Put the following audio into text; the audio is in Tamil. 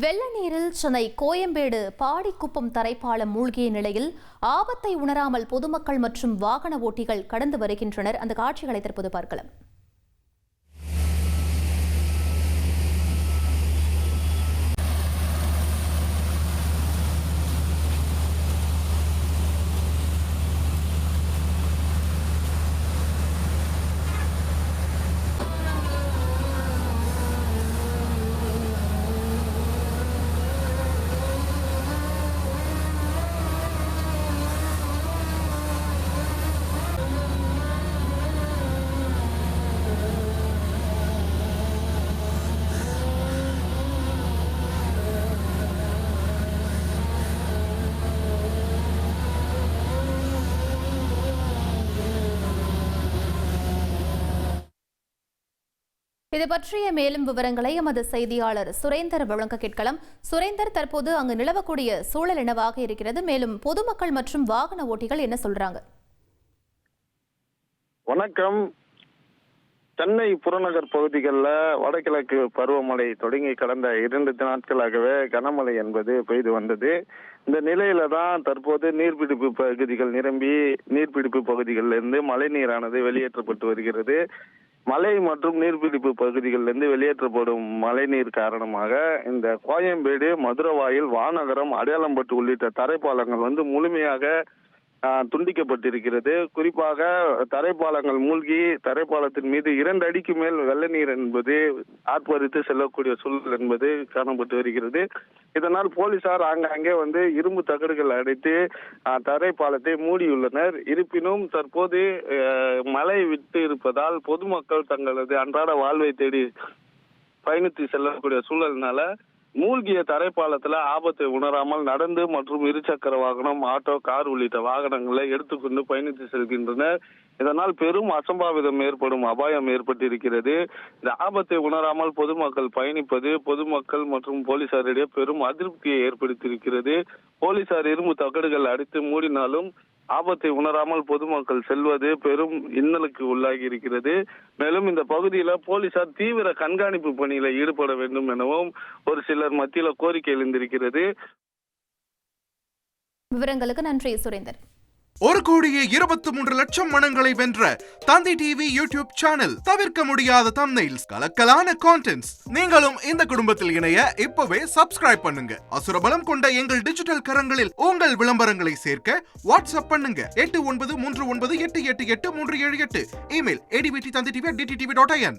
வெள்ள நீரில் சென்னை கோயம்பேடு பாடிக்குப்பம் தரைப்பாலம் மூழ்கிய நிலையில் ஆபத்தை உணராமல் பொதுமக்கள் மற்றும் வாகன ஓட்டிகள் கடந்து வருகின்றனர். அந்த காட்சிகளை தற்போது பார்க்கலாம். இது பற்றிய மேலும் விவரங்களை எமது செய்தியாளர் சுரேந்தர் வழங்க கேட்கலாம். சுரேந்தர், தற்போது அங்கு நிலவக்கூடிய சூழல் என்னவாக இருக்கிறது? மேலும் பொதுமக்கள் மற்றும் வாகன ஓட்டிகள் என்ன சொல்றாங்க? வணக்கம். சென்னை புறநகர் பகுதிகளில் வடகிழக்கு பருவமழை தொடங்கி கடந்த 2 நாட்களாகவே கனமழை என்பது பெய்து வந்தது. இந்த நிலையில தான் தற்போது நீர்பிடிப்பு பகுதிகள் நிரம்பி நீர்பிடிப்பு பகுதிகளிலிருந்து மழை நீரானது வெளியேற்றப்பட்டு வருகிறது. மலை மற்றும் நீர்பிடிப்பு பகுதிகளிலிருந்து வெளியேற்றப்படும் மழைநீர் காரணமாக இந்த கோயம்பேடு, மதுரவாயில், வானகரம், அடையாளம்பட்டு உள்ளிட்ட தரைப்பாலங்கள் முழுமையாக துண்டிக்கப்பட்டிருக்கிறது. குறிப்பாக தரைப்பாலங்கள் மூழ்கி தரைப்பாலத்தின் மீது 2 அடிக்கு மேல் வெள்ள நீர் என்பது ஆர்ப்பரித்து செல்லக்கூடிய சூழல் என்பது காணப்பட்டு வருகிறது. இதனால் போலீசார் ஆங்காங்கே இரும்பு தகடுகள் அடைத்து தரைப்பாலத்தை மூடியுள்ளனர். இருப்பினும் தற்போது மழை விட்டு இருப்பதால் பொதுமக்கள் தங்களது அன்றாட வாழ்வை தேடி பயணித்து செல்லக்கூடிய சூழலினால மூழ்கிய தரைப்பாலத்துல ஆபத்தை உணராமல் நடந்து மற்றும் இருசக்கர வாகனம், ஆட்டோ, கார் உள்ளிட்ட வாகனங்களை எடுத்துக்கொண்டு பயணித்து செல்கின்றனர். இதனால் பெரும் அசம்பாவிதம் ஏற்படும் அபாயம் ஏற்பட்டிருக்கிறது. இந்த ஆபத்தை உணராமல் பொதுமக்கள் பயணிப்பது பொதுமக்கள் மற்றும் போலீசாரிடையே பெரும் அதிருப்தியை ஏற்படுத்தியிருக்கிறது. போலீசார் இரும்பு தகடுகள் அடித்து மூடினாலும் ஆபத்தை உணராமல் பொதுமக்கள் செல்வது பெரும் இன்னலுக்கு உள்ளாகி இருக்கிறது. மேலும் இந்த பகுதியில போலீசார் தீவிர கண்காணிப்பு பணியில ஈடுபட வேண்டும் எனவும் ஒரு சிலர் மத்தியில கோரிக்கை எழுந்திருக்கிறது. விவரங்களுக்கு நன்றி சுரேந்தர். 1,23,00,000 மனங்களை வென்ற தந்தி டிவி யூடியூப் சேனல். தவிர்க்க முடியாத தம்ப்நெயில்ஸ், கலக்கலான கான்டென்ட்ஸ். நீங்களும் இந்த குடும்பத்தில் இணைய இப்பவே சப்ஸ்கிரைப் பண்ணுங்க. அசுரபலம் கொண்ட எங்கள் டிஜிட்டல் கரங்களில் உங்கள் விளம்பரங்களை சேர்க்க வாட்ஸ்அப் பண்ணுங்க. 8939888838. Email advttv@dttv.in.